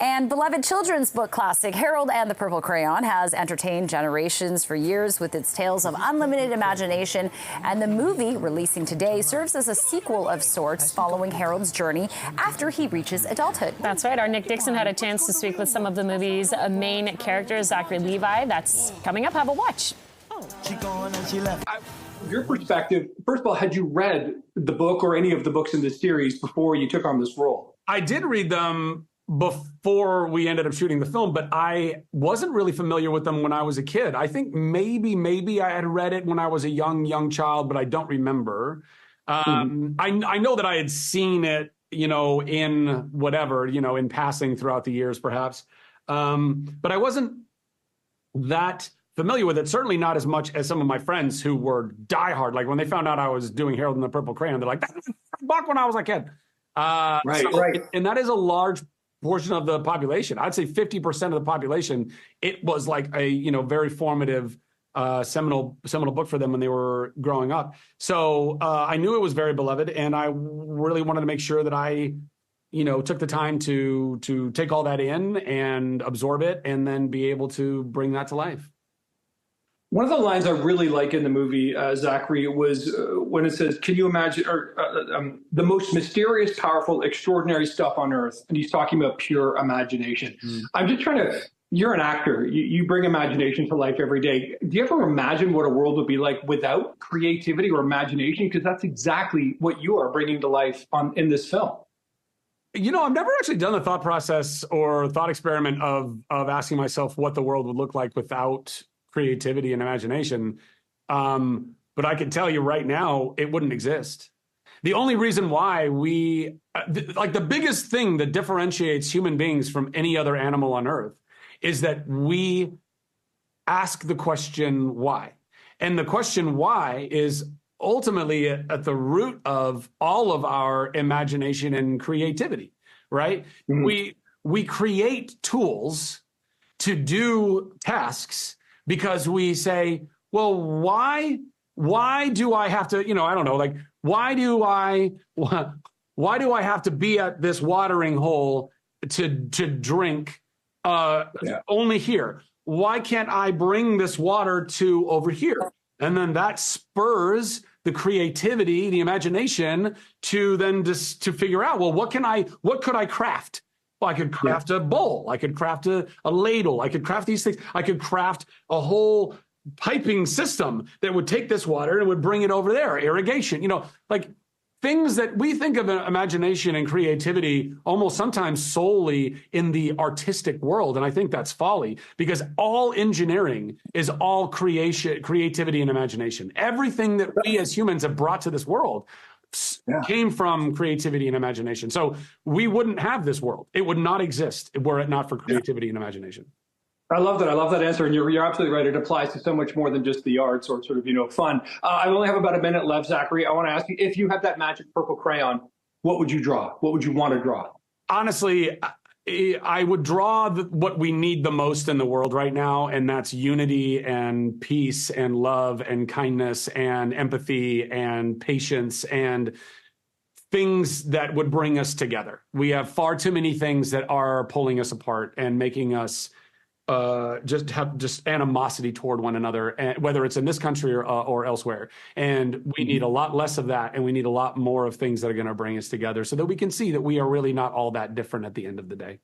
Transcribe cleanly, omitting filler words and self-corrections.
And beloved children's book classic Harold and the Purple Crayon has entertained generations for years with its tales of unlimited imagination. And the movie, releasing today, serves as a sequel of sorts, following Harold's journey after he reaches adulthood. That's right. Our Nick Dixon had a chance to speak with some of the movie's main characters, Zachary, Levi. That's coming up. Have a watch. Your perspective, first of all, had you read the book or any of the books in this series before you took on this role? I did read them before we ended up shooting the film, but I wasn't really familiar with them when I was a kid. I think maybe I had read it when I was a young child, but I don't remember. I know that I had seen it, in whatever, in passing throughout the years, perhaps. But I wasn't that familiar with it, certainly not as much as some of my friends who were diehard. Like when they found out I was doing Harold and the Purple Crayon, they're like, "That's a book when I was a kid." Right. And that is a large portion of the population. I'd say 50% of the population. It was like a very formative, seminal book for them when they were growing up. So I knew it was very beloved, and I really wanted to make sure that I took the time to take all that in and absorb it, and then be able to bring that to life. One of the lines I really like in the movie, Zachary, was when it says, "Can you imagine the most mysterious, powerful, extraordinary stuff on earth?" And he's talking about pure imagination. I'm just trying to, you're an actor. You bring imagination to life every day. Do you ever imagine what a world would be like without creativity or imagination? Because that's exactly what you are bringing to life in this film. I've never actually done the thought process or thought experiment of asking myself what the world would look like without creativity and imagination. But I can tell you right now, it wouldn't exist. The only reason why the biggest thing that differentiates human beings from any other animal on earth is that we ask the question why. And the question why is ultimately at the root of all of our imagination and creativity, right? Mm-hmm. We create tools to do tasks because we say, well, why do I have to, I don't know, like, why do I have to be at this watering hole to drink only here? Why can't I bring this water to over here? And then that spurs the creativity, the imagination to then just to figure out, well, what could I craft? Well, I could craft a bowl. I could craft a ladle. I could craft these things. I could craft a whole piping system that would take this water and would bring it over there. Irrigation, like things that we think of imagination and creativity almost sometimes solely in the artistic world. And I think that's folly, because all engineering is all creativity and imagination. Everything that we as humans have brought to this world came from creativity and imagination. So we wouldn't have this world. It would not exist were it not for creativity and imagination. I love that. I love that answer. And you're absolutely right. It applies to so much more than just the arts or sort of, fun. I only have about a minute left, Zachary. I want to ask you, if you had that magic purple crayon, what would you draw? What would you want to draw? Honestly, I would draw what we need the most in the world right now, and that's unity and peace and love and kindness and empathy and patience and things that would bring us together. We have far too many things that are pulling us apart and making us just have animosity toward one another, whether it's in this country or elsewhere. And we need a lot less of that, and we need a lot more of things that are going to bring us together so that we can see that we are really not all that different at the end of the day.